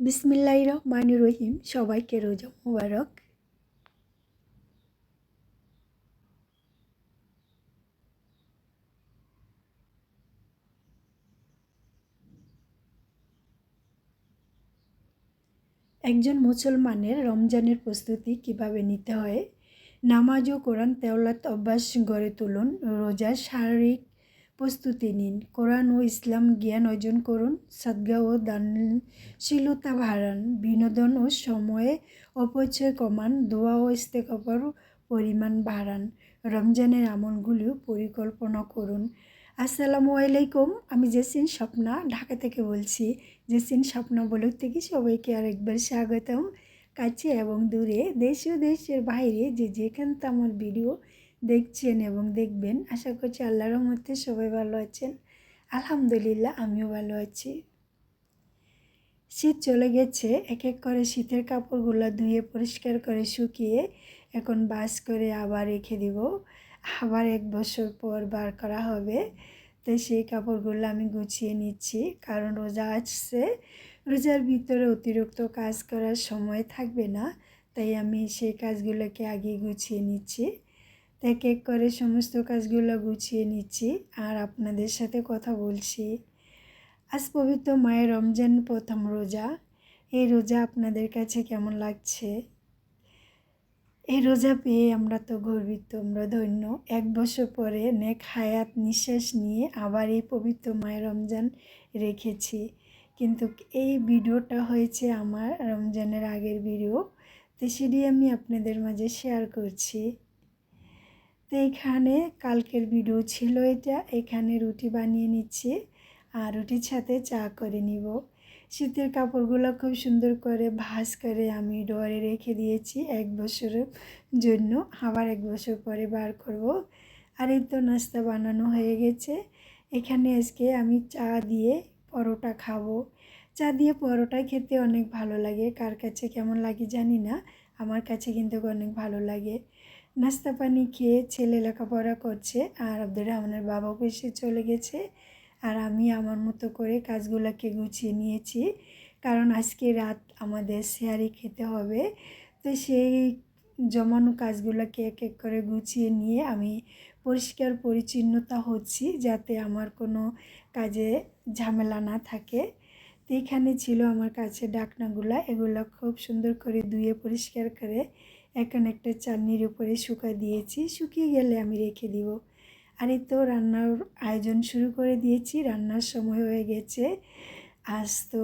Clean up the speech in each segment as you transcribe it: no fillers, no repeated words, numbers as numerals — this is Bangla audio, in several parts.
বিসমিল্লাহির রহমানির রহিম। সবাইকে রোজা মুবারক। একজন মুসলমানের রমজানের প্রস্তুতি কিভাবে নিতে হয়? নামাজ ও কোরআন তেলাওয়াত অভ্যাস গড়ে তুলুন। রোজার শারীরিক প্রস্তুতি নিন। কোরআন ও ইসলাম জ্ঞান অর্জন করুন। সাদকা ও দানশীলতা বাড়ান। বিনোদন ও সময়ে অপচয় কমান। দোয়া ও ইস্তেগফার পরিমাণ বাড়ান। রমজানের আমলগুলো পরিকল্পনা করুন। আসসালামু আলাইকুম, আমি জেসিন স্বপ্না ঢাকা থেকে বলছি। জেসিন স্বপ্না ব্লগ থেকে সবাইকে আরেকবার স্বাগতম। কাছে এবং দূরে, দেশ ও দেশের বাইরে যে যেখান থেকে আমার ভিডিও দেখছেন এবং দেখবেন, আশা করছি আল্লাহর রহমতে সবাই ভালো আছেন। আলহামদুলিল্লাহ, আমিও ভালো আছি। শীত চলে গেছে। এক এক করে শীতের কাপড়গুলো ধুয়ে পরিষ্কার করে শুকিয়ে এখন বাস করে আবার রেখে দিব। আবার 1 বছর পর বার করা হবে। তো সেই কাপড়গুলো আমি গুছিয়ে নিচ্ছি, কারণ রোজা আসছে। রোজার ভিতরে অতিরিক্ত কাজ করার সময় থাকবে না, তাই আমি সেই কাজগুলোকে আগে গুছিয়ে নিচ্ছি। তো এক এক করে সমস্ত কাজগুলো গুছিয়ে নিচ্ছি আর আপনাদের সাথে কথা বলছি। আজ পবিত্র মায়ের রমজান প্রথম রোজা। এই রোজা আপনাদের কাছে কেমন লাগছে? এই রোজা পেয়ে আমরা তো গর্বিত, আমরা ধন্য। 1 বছর পরে নেক হায়াত নিঃশ্বাস নিয়ে আবার এই পবিত্র মায়ের রমজান রেখেছি। কিন্তু এই ভিডিওটা হয়েছে আমার রমজানের আগের ভিডিও, তো সেটি আমি আপনাদের মাঝে শেয়ার করছি। তো এইখানে কালকের ভিডিও ছিল এটা। এখানে রুটি বানিয়ে নিচ্ছি আর রুটির সাথে চা করে নিব। শীতের কাপড়গুলো খুব সুন্দর করে ভাঁজ করে আমি ডোরে রেখে দিয়েছি 1 বছরের জন্য। আবার 1 বছর পরে বার করব। আর এই তো নাস্তা বানানো হয়ে গেছে। এখানে আজকে আমি চা দিয়ে পরোটা খাবো। চা দিয়ে পরোটা খেতে অনেক ভালো লাগে। কার কাছে কেমন লাগে জানি না, আমার কাছে কিন্তু অনেক ভালো লাগে। নাস্তা পানি খেয়ে ছেলে লেখাপড়া করছে আর আব্দুর রহমানের বাবা অফিসে চলে গেছে। আর আমি আমার মতো করে কাজগুলোকে গুছিয়ে নিয়েছি, কারণ আজকে রাত আমাদের সেহারি খেতে হবে। তো সেই জমানো কাজগুলোকে এক এক করে গুছিয়ে নিয়ে আমি পরিষ্কার পরিচ্ছন্নতা হচ্ছি, যাতে আমার কোনো কাজে ঝামেলা না থাকে। তো এখানে ছিল আমার কাছে ডাকনাগুলো, এগুলো খুব সুন্দর করে ধুয়ে পরিষ্কার করে এখন একটা চালনির উপরে শুকা দিয়েছি। শুকিয়ে গেলে আমি রেখে দিব। আর এই তো রান্নার আয়োজন শুরু করে দিয়েছি। রান্নার সময় হয়ে গেছে। আজ তো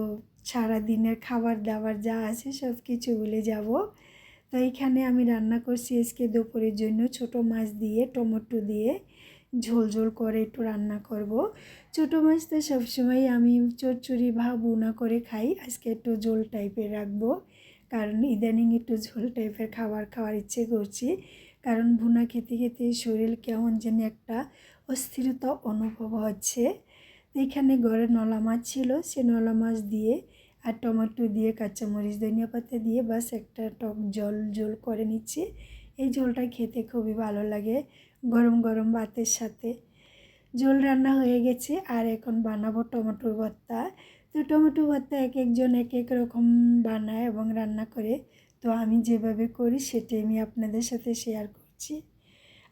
সারাদিনের খাবার দাবার যা আছে সব কিছু ভুলে যাব। তো এখানে আমি রান্না করছি আজকে দুপুরের জন্য ছোটো মাছ দিয়ে টমেটো দিয়ে ঝোল ঝোল করে একটু রান্না করব। ছোটো মাছ তো সবসময় আমি চচ্চড়ি বা ভুনা করে খাই, আজকে একটু ঝোল টাইপের রাখবো, কারণ ইদানিং একটু ঝোল টাইপের খাওয়ার ইচ্ছে করছি। কারণ ভুনা খেতে খেতে শরীর কেমন যেন একটা অস্থিরতা অনুভব হচ্ছে। তো এখানে ঘরে নলা মাছ ছিল, সে নলা মাছ দিয়ে আর টমেটো দিয়ে কাঁচামরিচ ধনিয়া পাতা দিয়ে বাস একটা টক ঝোল করে নিচ্ছি। এই ঝোলটা খেতে খুবই ভালো লাগে গরম গরম ভাতের সাথে। ঝোল রান্না হয়ে গেছে আর এখন বানাবো টমেটোর ভর্তা। তো টমেটো ভর্তা এক একজন এক এক রকম বানায় এবং রান্না করে, তো আমি যেভাবে করি সেটাই আমি আপনাদের সাথে শেয়ার করছি।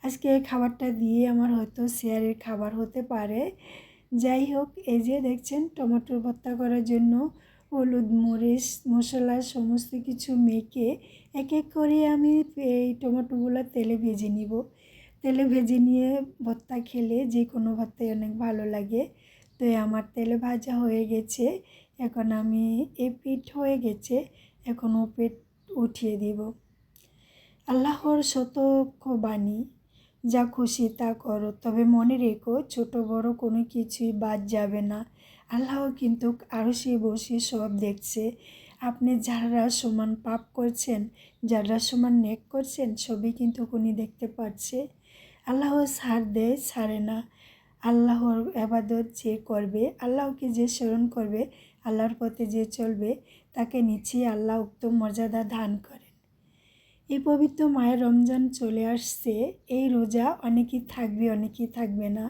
আজকে এই খাবারটা দিয়ে আমার হয়তো শেয়ারের খাবার হতে পারে। যাই হোক, এই যে দেখছেন টমেটোর ভর্তা করার জন্য হলুদ মরিচ মশলা সমস্ত কিছু মেখে এক এক করে আমি এই টমেটোগুলো তেলে ভেজে নিব। তেলে ভেজে নিয়ে ভর্তা খেলে যে কোনো ভর্তাই অনেক ভালো লাগে। তো আমার তেলে ভাজা হয়ে গেছে, এখন আমি এ পিঠ হয়ে গেছে, এখন ও পিঠ উঠিয়ে দিব। আল্লাহর শতক বাণী, যা খুশি তা করো, তবে মনে রেখো ছোট বড় কোনো কিছুই বাদ যাবে না। আল্লাহ কিন্তু আরশে বসে সব দেখছে। আপনি যারা সমান পাপ করছেন, যারা সমান নেক করছেন, সবই কিন্তু উনি দেখতে পাচ্ছে। আল্লাহ ছাড় দেয়, ছাড়ে না। আল্লাহর ইবাদত যে করবে, আল্লাহকে যে স্মরণ করবে, আল্লাহর পথে যে চলবে, তাকে নিশ্চয়ই আল্লাহ উক্ত মর্যাদা দান করেন। এই পবিত্র মায়ের রমজান চলে আসছে। এই রোজা অনেকেই থাকবে, অনেকেই থাকবে না।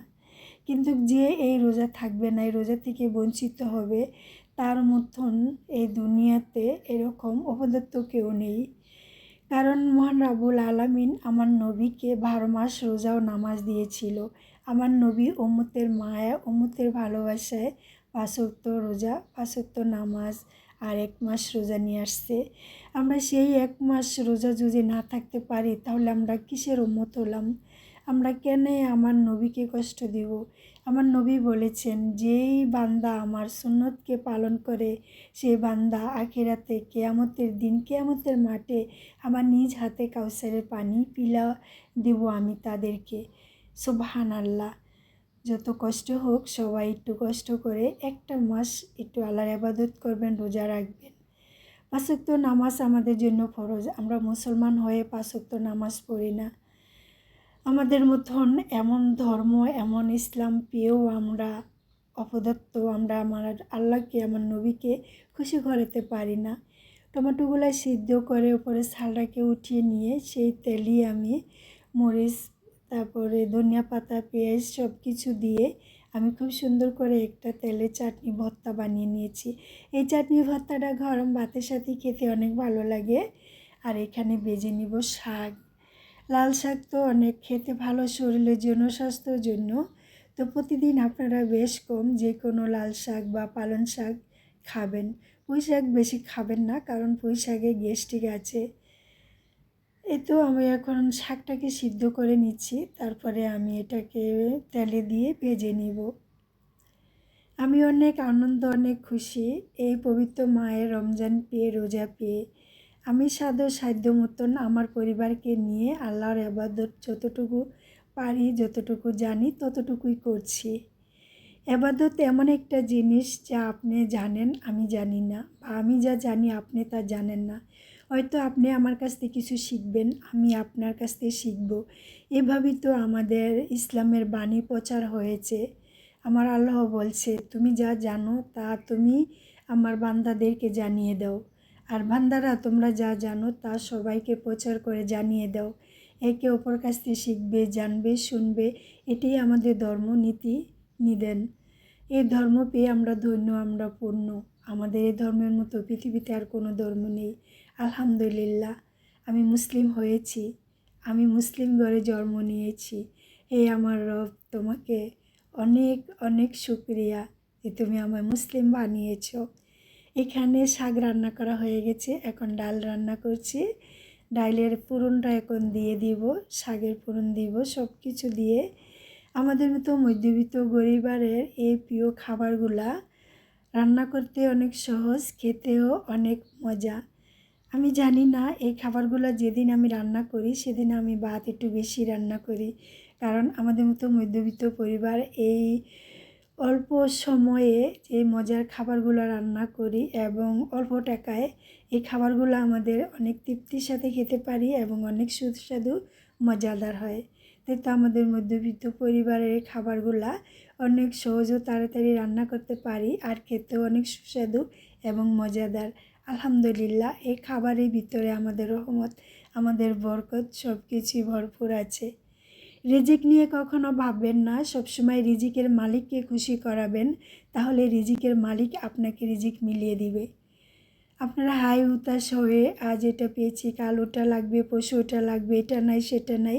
কিন্তু যে এই রোজা থাকবে না, এই রোজা থেকে বঞ্চিত হবে, তার মতন এই দুনিয়াতে এরকম অপদার্থ কেউ নেই। কারণ মহান রাব্বুল আলামিন আমার নবীকে 12 মাস রোজা ও নামাজ দিয়েছিল। আমার নবী উম্মতের মায়া, উম্মতের ভালোবাসায় 5 ওয়াক্ত রোজা, 5 ওয়াক্ত নামাজ আর 1 মাস রোজা নিয়ে আসছে। আমরা সেই 1 মাস রোজা যদি না থাকতে পারি তাহলে আমরা কিসের উম্মত হলাম? আমরা কেন আমার নবীকে কষ্ট দিব? আমার নবী বলেছেন, যেই বান্দা আমার সুন্নতকে পালন করে সেই বান্দা আখিরাতে কিয়ামতের দিন, কিয়ামতের মাঠে আমার নিজ হাতে কাউসারের পানি পিলা দিব আমি তাদেরকে। সুবহানাল্লাহ। যত কষ্ট হোক সবাই একটু কষ্ট করে একটা মাস একটু আল্লাহর ইবাদত করবেন, রোজা রাখবেন। 5 ওয়াক্ত নামাজ আমাদের জন্য ফরজ। আমরা মুসলমান হয়ে 5 ওয়াক্ত নামাজ পড়ি না। আমাদের মতন এমন ধর্ম, এমন ইসলাম পেয়েও আমরা অপদার্থ, আমরা আমার আল্লাহকে, আমার নবীকে খুশি করাতে পারি না। টমেটোগুলো সিদ্ধ করে উপরে ছালটাকে উঠিয়ে নিয়ে সেই তেলই আমি মরিচ, তারপরে ধনিয়া পাতা, পেঁয়াজ সব কিছু দিয়ে আমি খুব সুন্দর করে একটা তেলে চাটনি ভর্তা বানিয়ে নিয়েছি। এই চাটনি ভর্তাটা গরম ভাতের সাথে খেতে অনেক ভালো লাগে। আর এখানে ভেজে নিব শাক। লাল শাক তো অনেক খেতে ভালো শরীরের জন্য, স্বাস্থ্যের জন্য। তো প্রতিদিন আপনারা বেশ কম যে কোনো লাল শাক বা পালং শাক খাবেন। পুঁই শাক বেশি খাবেন না, কারণ পুঁই শাকে গ্যাস্ট্রিক আছে। এই তো আমি এখন শাকটাকে সিদ্ধ করে নিচ্ছি, তারপরে আমি এটাকে তেলে দিয়ে ভেজে নিব। আমি অনেক আনন্দ, অনেক খুশি এই পবিত্র মায়ের রমজান পেয়ে, রোজা পেয়ে। আমি সাধ্য মতন আমার পরিবারকে নিয়ে আল্লাহর ইবাদত যতটুকু পারি, যতটুকু জানি ততটুকুই করছি। ইবাদত এমন একটা জিনিস যা আপনি জানেন আমি জানি না, বা আমি যা জানি আপনি তা জানেন না। হয়তো আপনি আমার কাছ থেকে কিছু শিখবেন, আমি আপনার কাছ থেকে শিখব। এভাবেই তো আমাদের ইসলামের বাণী প্রচার হয়েছে। আমার আল্লাহ বলছে, তুমি যা জানো তা তুমি আমার বান্দাদেরকে জানিয়ে দাও। আর বান্দারা তোমরা যা জানো তা সবাইকে প্রচার করে জানিয়ে দাও। একে অপর কাছ থেকে শিখবে, জানবে, শুনবে। এটাই আমাদের ধর্ম নীতি নিদেন। এই ধর্ম পেয়ে আমরা ধন্য, আমরা পূর্ণ। আমাদের এই ধর্মের মতো পৃথিবীতে আর কোনো ধর্ম নেই। আলহামদুলিল্লাহ, আমি মুসলিম হয়েছি, আমি মুসলিম ঘরে জন্ম নিয়েছি। এই আমার রব, তোমাকে অনেক অনেক শুকরিয়া যে তুমি আমায় মুসলিম বানিয়েছ। এখানে শাক রান্না করা হয়ে গেছে, এখন ডাল রান্না করছি। ডালের ফোড়নটা এখন দিয়ে দিব, শাকের ফোড়ন দিব, সব কিছু দিয়ে আমাদের মতো মধ্যবিত্ত পরিবারের এই প্রিয় খাবারগুলা রান্না করতে অনেক সহজ, খেতেও অনেক মজা। আমি জানি না এই খাবারগুলো যেদিন আমি রান্না করি সেদিন আমি ভাত একটু বেশি রান্না করি, কারণ আমাদের মতো মধ্যবিত্ত পরিবার এই অল্প সময়ে যে মজার খাবারগুলো রান্না করি এবং অল্প টাকায় এই খাবারগুলো আমাদের অনেক তৃপ্তির সাথে খেতে পারি এবং অনেক সুস্বাদু মজাদার হয়। তাই তো আমাদের মধ্যবিত্ত পরিবারের খাবারগুলা অনেক সহজ ও তাড়াতাড়ি রান্না করতে পারি, আর খেতেও অনেক সুস্বাদু এবং মজাদার। আলহামদুলিল্লাহ, এই খাবারের ভিতরে আমাদের রহমত, আমাদের বরকত সব কিছুই ভরপুর আছে। রিজিক নিয়ে কখনো ভাববেন না, সবসময় রিজিকের মালিককে খুশি করাবেন, তাহলে রিজিকের মালিক আপনাকে রিজিক মিলিয়ে দিবে। আপনারা হাই হুতাশ হয়ে আজ এটা পেয়েছি, কাল ওটা লাগবে, পরশু ওটা লাগবে, এটা নাই সেটা নাই,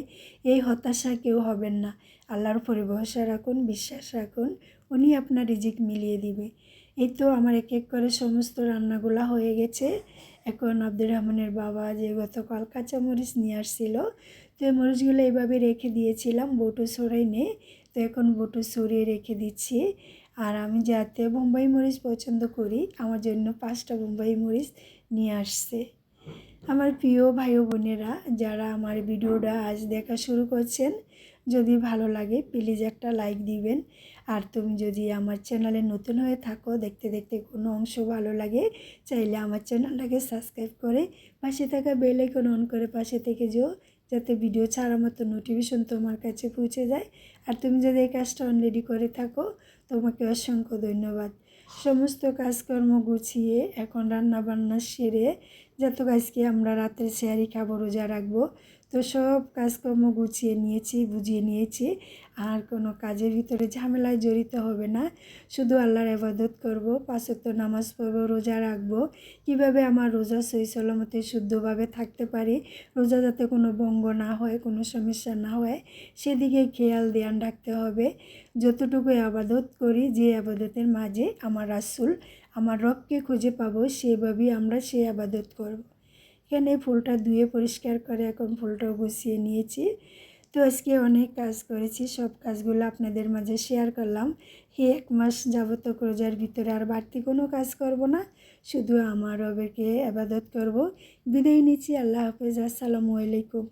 এই হতাশা কেউ হবেন না। আল্লাহর উপরে ভরসা রাখুন, বিশ্বাস রাখুন, উনি আপনার রিজিক মিলিয়ে দিবে। এই তো আমার এক এক করে সমস্ত রান্নাগুলো হয়ে গেছে। এখন আব্দুর রহমানের বাবা যে গতকাল কাঁচামরিচ নিয়ে আসছিল, তো এই মরিচগুলো এইভাবে রেখে দিয়েছিলাম বটু সরাই নে, তো এখন বটু সরিয়ে রেখে দিচ্ছি। আর আমি যাতে বোম্বাই মরিচ পছন্দ করি, আমার জন্য 5টা বোম্বাই মরিচ নিয়ে আসছে। আমার প্রিয় ভাই ও বোনেরা যারা আমার ভিডিওটা আজ দেখা শুরু করছেন, যদি ভালো লাগে প্লিজ একটা লাইক দিবেন। আর তুমি যদি আমার চ্যানেলে নতুন হয়ে থাকো, দেখতে দেখতে কোনো অংশ ভালো লাগে, চাইলে আমার চ্যানেলটাকে সাবস্ক্রাইব করে পাশে থাকা বেল আইকন অন করে পাশে থেকে যেও, যাতে ভিডিও ছাড়া মতো নোটিফিকেশন তোমার কাছে পৌঁছে যায়। আর তুমি যদি এই কাজটা অলরেডি করে থাকো, তোমাকে অসংখ্য ধন্যবাদ। সমস্ত কাজকর্ম গুছিয়ে এখন রান্না বান্না সেরে, যত আজকে আমরা রাতের শেয়ারি খাবো, রোজা রাখবো, তো সব কাজকর্ম গুছিয়ে নিয়েছি, বুঝিয়ে নিয়েছি। আর কোনো কাজের ভিতরে ঝামেলায় জড়িত হবে না, শুধু আল্লাহর ইবাদত করব, 5 ওয়াক্ত নামাজ পড়ব, রোজা রাখবো। কিভাবে আমার রোজা সহি সালামতে শুদ্ধভাবে থাকতে পারি, রোজা যাতে কোনো ভঙ্গ না হয়, কোনো সমস্যা না হয়, সেদিকে খেয়াল ধ্যান রাখতে হবে। যতটুকু আবাদত করি, যে আবাদতের মাঝে আমার রাসূল আমার রবকে খুঁজে পাবো, সেভাবেই আমরা সেই আবাদত করব। এখানে ফুলটা ধুয়ে পরিষ্কার করে এখন ফুলটাও গুছিয়ে নিয়েছি। তো আজকে অনেক কাজ করেছি, সব কাজগুলো আপনাদের মাঝে শেয়ার করলাম। এই 1 মাস যাবত রোজার ভিতরে আর বাড়তি কোনো কাজ করব না, শুধু আমার রবেরকে ইবাদত করব। বিদায় নিচ্ছি। আল্লাহ হাফেজ। আসসালামু আলাইকুম।